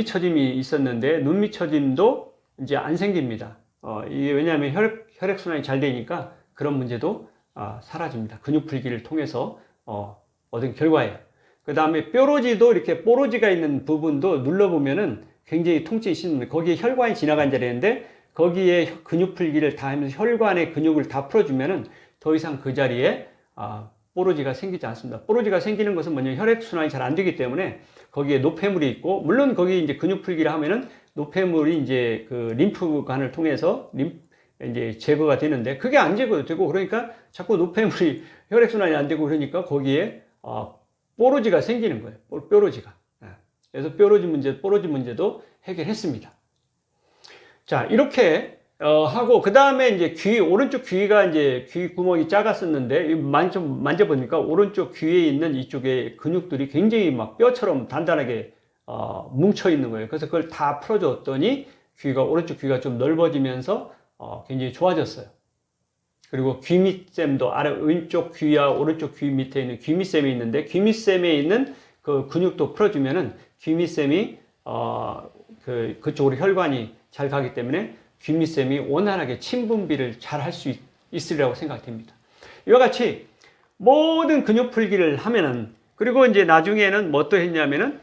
처짐이 있었는데, 눈밑 처짐도 이제 안 생깁니다. 이게 왜냐하면 혈액순환이 잘 되니까 그런 문제도 사라집니다. 근육 풀기를 통해서 얻은 결과예요. 그 다음에 뾰루지도 이렇게 뽀로지가 있는 부분도 눌러보면은 굉장히 통증이 심합니다. 거기에 혈관이 지나간 자리인데 거기에 근육 풀기를 다 하면서 혈관의 근육을 다 풀어주면은 더 이상 그 자리에 뽀로지가 생기지 않습니다. 뽀로지가 생기는 것은 뭐냐면 혈액순환이 잘 안 되기 때문에 거기에 노폐물이 있고, 물론 거기 이제 근육 풀기를 하면은 노폐물이 이제 그 림프관을 통해서 이제 제거가 되는데 그게 안 제거되고, 그러니까 자꾸 노폐물이 혈액순환이 안 되고 그러니까 거기에 뽀로지가 생기는 거예요. 뾰로지가. 그래서 뽀로지 문제도 해결했습니다. 자, 이렇게 하고, 그 다음에 이제 오른쪽 귀가 이제 귀 구멍이 작았었는데, 만져보니까 오른쪽 귀에 있는 이쪽에 근육들이 굉장히 막 뼈처럼 단단하게 뭉쳐 있는 거예요. 그래서 그걸 다 풀어줬더니 오른쪽 귀가 좀 넓어지면서 굉장히 좋아졌어요. 그리고 귀밑샘도 왼쪽 귀와 오른쪽 귀 밑에 있는 귀밑샘이 있는데, 귀밑샘에 있는 그 근육도 풀어주면은 귀밑샘이 그쪽으로 혈관이 잘 가기 때문에 귀밑샘이 원활하게 침 분비를 잘 할 수 있으리라고 생각됩니다. 이와 같이 모든 근육 풀기를 하면은, 그리고 이제 나중에는 뭐 또 했냐면은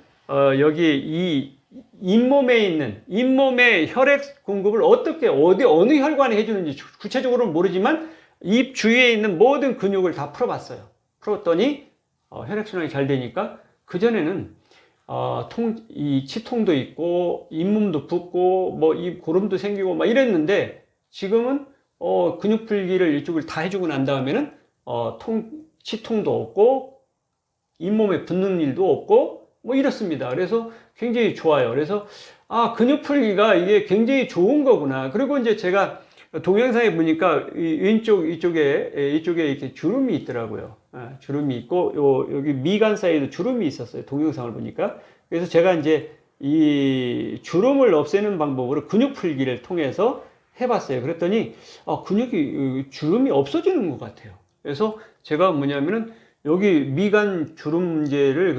여기 이 잇몸의 혈액 공급을 어느 혈관에 해주는지 구체적으로는 모르지만 입 주위에 있는 모든 근육을 다 풀어봤어요. 풀었더니 혈액순환이 잘 되니까 그전에는 이 치통도 있고 잇몸도 붓고 뭐 이 고름도 생기고 막 이랬는데, 지금은 근육 풀기를 이쪽을 다 해주고 난 다음에는 치통도 없고 잇몸에 붓는 일도 없고 뭐 이렇습니다. 그래서 굉장히 좋아요. 그래서 근육 풀기가 이게 굉장히 좋은 거구나. 그리고 이제 제가 동영상에 보니까 이쪽에 이렇게 주름이 있더라고요. 주름이 있고 여기 미간 사이에도 주름이 있었어요. 동영상을 보니까. 그래서 제가 이제 이 주름을 없애는 방법으로 근육 풀기를 통해서 해봤어요. 그랬더니 주름이 없어지는 것 같아요. 그래서 제가 뭐냐면은 여기 미간 주름 문제를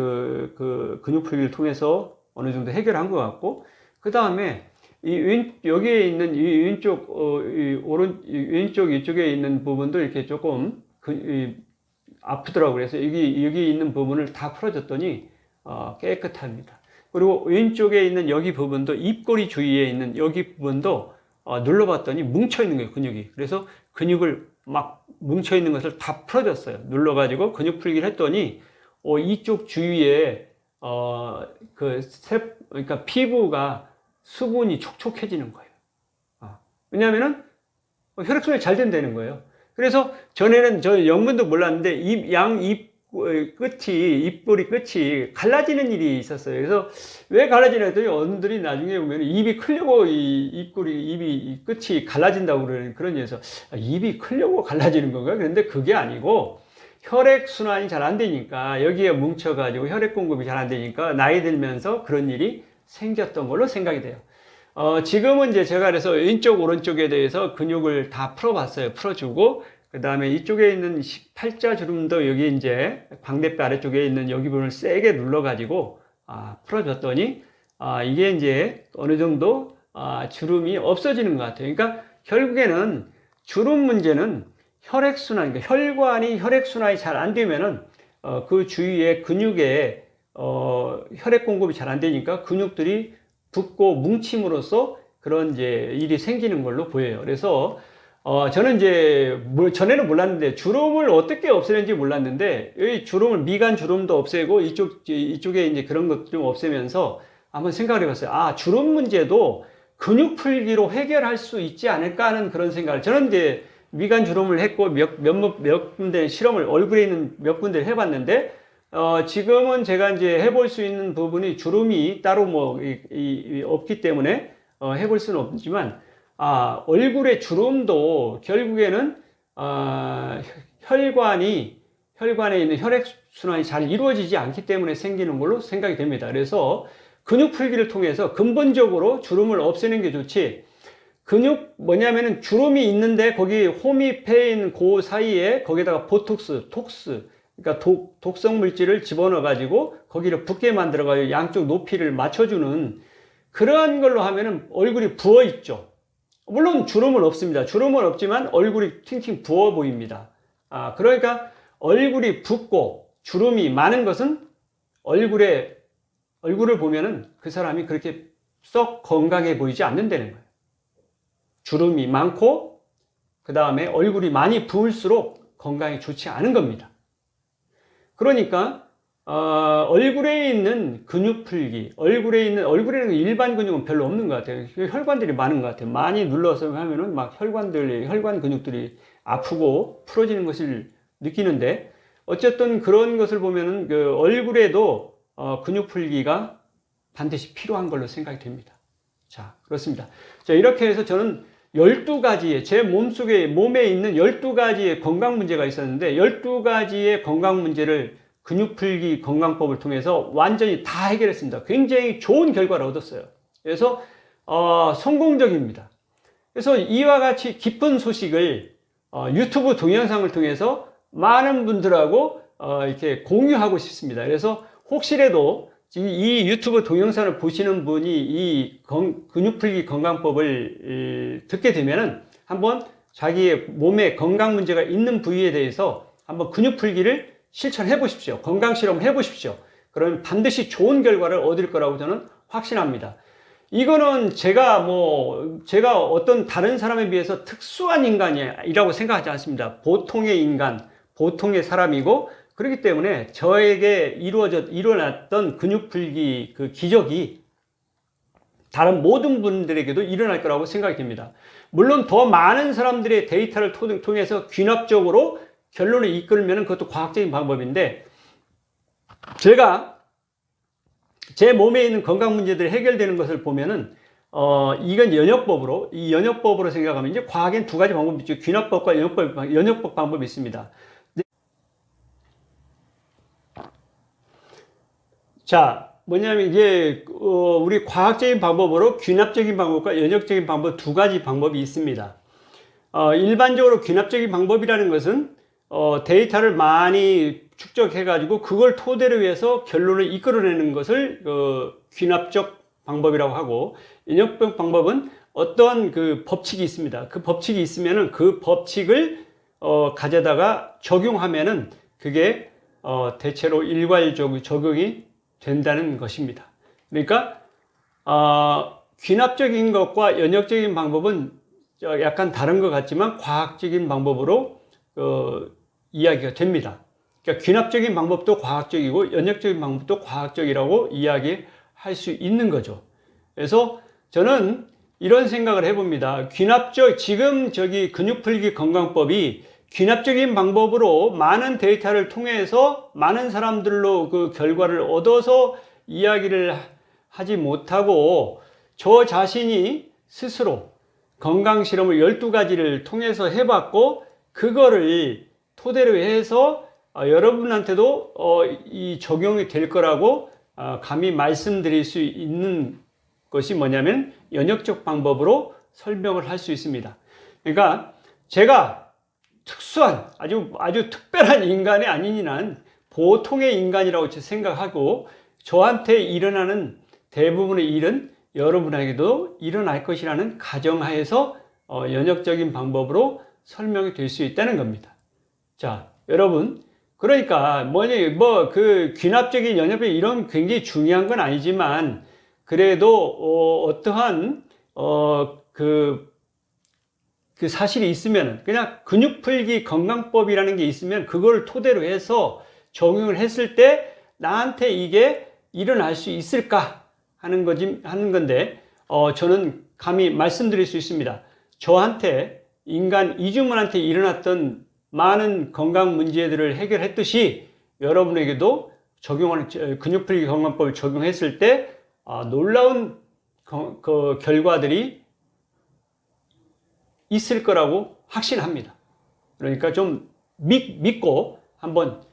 그 근육 풀기를 통해서 어느 정도 해결한 것 같고, 그 다음에 여기에 있는 이 왼쪽 이쪽에 있는 부분도 이렇게 조금 아프더라고요. 그래서 여기 있는 부분을 다 풀어줬더니 깨끗합니다. 그리고 왼쪽에 있는 여기 부분도 입꼬리 주위에 있는 여기 부분도 눌러봤더니 뭉쳐 있는 거예요, 근육이. 그래서 근육을 막 뭉쳐 있는 것을 다 풀어줬어요. 눌러가지고 근육 풀기를 했더니 이쪽 주위에 그러니까 피부가 수분이 촉촉해지는 거예요. 왜냐하면은 혈액순환이 잘 된다는 거예요. 그래서 전에는 저 영문도 몰랐는데 입꼬리 끝이 갈라지는 일이 있었어요. 그래서 왜 갈라지냐 했더니 어른들이 나중에 보면 입이 크려고 입이 끝이 갈라진다고 그런 얘기에서 입이 크려고 갈라지는 건가? 그런데 그게 아니고 혈액순환이 잘 안 되니까 여기에 뭉쳐가지고 혈액 공급이 잘 안 되니까 나이 들면서 그런 일이 생겼던 걸로 생각이 돼요. 지금은 이제 제가 그래서 왼쪽 오른쪽에 대해서 근육을 다 풀어봤어요. 풀어주고, 그 다음에 이쪽에 있는 팔자 주름도 여기 이제 광대뼈 아래쪽에 있는 여기 부분을 세게 눌러가지고 풀어줬더니 이게 이제 어느 정도 주름이 없어지는 것 같아요. 그러니까 결국에는 주름 문제는 혈액순환, 그러니까 혈액순환이 잘 안 되면은 그 주위에 근육에 혈액 공급이 잘 안 되니까 근육들이 붓고 뭉침으로써 그런 이제 일이 생기는 걸로 보여요. 그래서 저는 이제 전에는 몰랐는데 주름을 어떻게 없애는지 몰랐는데 이 주름을 미간 주름도 없애고 이쪽에 이제 그런 것 좀 없애면서 한번 생각을 해봤어요. 아, 주름 문제도 근육 풀기로 해결할 수 있지 않을까 하는 그런 생각을. 저는 이제 미간 주름을 했고 몇 군데 실험을 얼굴에 있는 몇 군데를 해봤는데 지금은 제가 이제 해볼 수 있는 부분이 주름이 따로 뭐 없기 때문에 해볼 수는 없지만 얼굴의 주름도 결국에는 혈관에 있는 혈액순환이 잘 이루어지지 않기 때문에 생기는 걸로 생각이 됩니다. 그래서 근육 풀기를 통해서 근본적으로 주름을 없애는 게 좋지, 뭐냐면은 주름이 있는데 거기 홈이 패인 그 사이에 거기다가 톡스, 그러니까 독성 물질을 집어넣어 가지고 거기를 붓게 만들어 가지고 양쪽 높이를 맞춰주는 그러한 걸로 하면은 얼굴이 부어 있죠. 물론 주름은 없습니다. 주름은 없지만 얼굴이 팅팅 부어 보입니다. 그러니까 얼굴이 붓고 주름이 많은 것은 얼굴을 보면은 그 사람이 그렇게 썩 건강해 보이지 않는다는 거예요. 주름이 많고 그 다음에 얼굴이 많이 부을수록 건강에 좋지 않은 겁니다. 그러니까 얼굴에 있는 근육 풀기, 얼굴에는 일반 근육은 별로 없는 것 같아요. 혈관들이 많은 것 같아요. 많이 눌러서 하면은 막 혈관 근육들이 아프고 풀어지는 것을 느끼는데, 어쨌든 그런 것을 보면은 그 얼굴에도 근육 풀기가 반드시 필요한 걸로 생각이 됩니다. 자, 그렇습니다. 자, 이렇게 해서 저는 12가지의 제 몸에 있는 12가지의 건강 문제가 있었는데 12가지의 건강 문제를 근육 풀기 건강법을 통해서 완전히 다 해결했습니다. 굉장히 좋은 결과를 얻었어요. 그래서 성공적입니다. 그래서 이와 같이 기쁜 소식을 유튜브 동영상을 통해서 많은 분들하고 이렇게 공유하고 싶습니다. 그래서 혹시라도 이 유튜브 동영상을 보시는 분이 이 근육풀기 건강법을 듣게 되면은 한번 자기의 몸에 건강 문제가 있는 부위에 대해서 한번 근육풀기를 실천해 보십시오. 건강 실험 해 보십시오. 그러면 반드시 좋은 결과를 얻을 거라고 저는 확신합니다. 이거는 제가 어떤 다른 사람에 비해서 특수한 인간이라고 생각하지 않습니다. 보통의 인간, 보통의 사람이고, 그렇기 때문에 저에게 일어났던 근육 풀기 그 기적이 다른 모든 분들에게도 일어날 거라고 생각이 됩니다. 물론 더 많은 사람들의 데이터를 통해서 귀납적으로 결론을 이끌면 그것도 과학적인 방법인데, 제가 제 몸에 있는 건강 문제들이 해결되는 것을 보면은 이건 이 연역법으로 생각하면 이제 과학엔 두 가지 방법이 있죠. 귀납법과 연역법 방법이 있습니다. 자, 뭐냐면 이제 우리 과학적인 방법으로 귀납적인 방법과 연역적인 방법 두 가지 방법이 있습니다. 일반적으로 귀납적인 방법이라는 것은 데이터를 많이 축적해 가지고 그걸 토대로 해서 결론을 이끌어내는 것을 귀납적 방법이라고 하고, 연역적 방법은 어떤 그 법칙이 있습니다. 그 법칙이 있으면은 그 법칙을 가져다가 적용하면은 그게 대체로 일괄적으로 적용이 된다는 것입니다. 그러니까 귀납적인 것과 연역적인 방법은 약간 다른 것 같지만 과학적인 방법으로 이야기가 됩니다. 그러니까 귀납적인 방법도 과학적이고 연역적인 방법도 과학적이라고 이야기할 수 있는 거죠. 그래서 저는 이런 생각을 해봅니다. 지금 근육풀기 건강법이 귀납적인 방법으로 많은 데이터를 통해서 많은 사람들로 그 결과를 얻어서 이야기를 하지 못하고 저 자신이 스스로 건강 실험을 12가지를 통해서 해봤고 그거를 토대로 해서 여러분한테도 이 적용이 될 거라고 감히 말씀드릴 수 있는 것이 뭐냐면 연역적 방법으로 설명을 할 수 있습니다. 그러니까 제가 특수한 아주 특별한 인간이 아닌 한 보통의 인간이라고 생각하고 저한테 일어나는 대부분의 일은 여러분에게도 일어날 것이라는 가정하에서 연역적인 방법으로 설명이 될 수 있다는 겁니다. 자, 여러분, 그러니까 그 귀납적인 연역적인 이런 굉장히 중요한 건 아니지만 그래도 어떠한 그 사실이 있으면 그냥 근육풀기 건강법이라는 게 있으면 그걸 토대로 해서 적용을 했을 때 나한테 이게 일어날 수 있을까 하는 건데 저는 감히 말씀드릴 수 있습니다. 저한테 인간 이주만한테 일어났던 많은 건강 문제들을 해결했듯이 여러분에게도 근육풀기 건강법을 적용했을 때 놀라운 그 결과들이 있을 거라고 확신합니다. 그러니까 좀 믿고 한번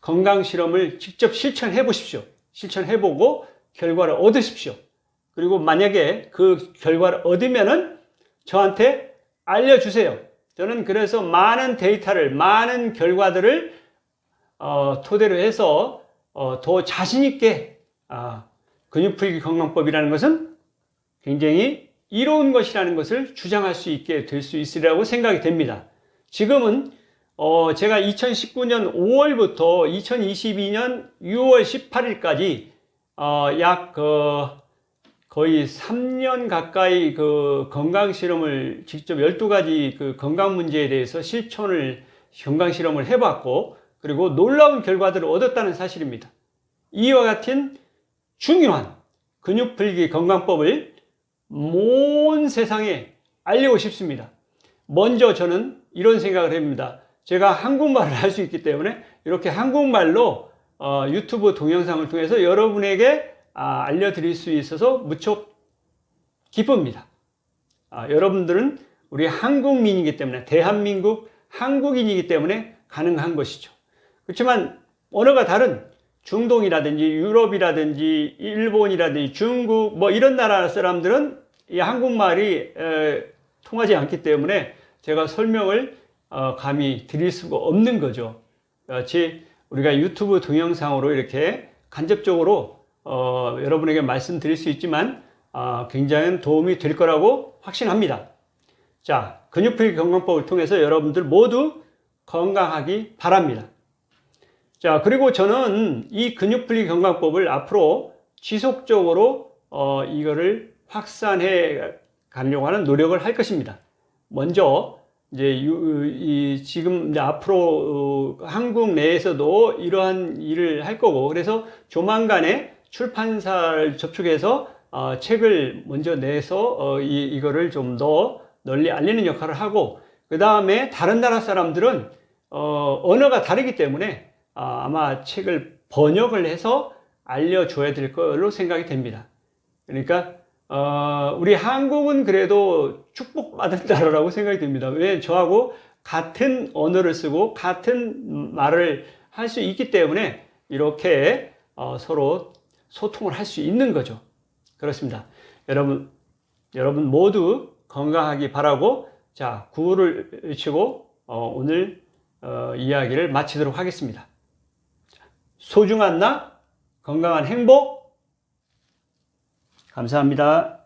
건강 실험을 직접 실천해 보십시오. 실천해 보고 결과를 얻으십시오. 그리고 만약에 그 결과를 얻으면은 저한테 알려주세요. 저는 그래서 많은 데이터를, 많은 결과들을 토대로 해서 더 자신있게 근육풀기 건강법이라는 것은 굉장히 이로운 것이라는 것을 주장할 수 있게 될 수 있으리라고 생각이 됩니다. 지금은 제가 2019년 5월부터 2022년 6월 18일까지 약 거의 3년 가까이 그 건강 실험을 직접 12가지 그 건강 문제에 대해서 건강 실험을 해봤고, 그리고 놀라운 결과들을 얻었다는 사실입니다. 이와 같은 중요한 근육풀기 건강법을 온 세상에 알리고 싶습니다. 먼저 저는 이런 생각을 합니다. 제가 한국말을 할 수 있기 때문에 이렇게 한국말로 유튜브 동영상을 통해서 여러분에게 알려드릴 수 있어서 무척 기쁩니다. 여러분들은 우리 한국민이기 때문에, 대한민국 한국인이기 때문에 가능한 것이죠. 그렇지만 언어가 다른 중동이라든지 유럽이라든지 일본이라든지 중국 뭐 이런 나라 사람들은 이 한국말이 통하지 않기 때문에 제가 설명을 감히 드릴 수가 없는 거죠. 같이 우리가 유튜브 동영상으로 이렇게 간접적으로 여러분에게 말씀드릴 수 있지만 굉장히 도움이 될 거라고 확신합니다. 자, 근육풀기 건강법을 통해서 여러분들 모두 건강하기 바랍니다. 자, 그리고 저는 이 근육풀기 건강법을 앞으로 지속적으로 이거를 확산해 가려고 하는 노력을 할 것입니다. 먼저 이제 지금 이제 앞으로 한국 내에서도 이러한 일을 할 거고, 그래서 조만간에 출판사를 접촉해서 책을 먼저 내서 이거를 좀 더 널리 알리는 역할을 하고, 그 다음에 다른 나라 사람들은 언어가 다르기 때문에 아마 책을 번역을 해서 알려줘야 될 걸로 생각이 됩니다. 그러니까 우리 한국은 그래도 축복받은 나라라고 생각이 됩니다. 왜? 저하고 같은 언어를 쓰고 같은 말을 할 수 있기 때문에 이렇게 서로 소통을 할 수 있는 거죠. 그렇습니다. 여러분 모두 건강하기 바라고, 자, 구호를 외치고 오늘 이야기를 마치도록 하겠습니다. 소중한 나, 건강한 행복. 감사합니다.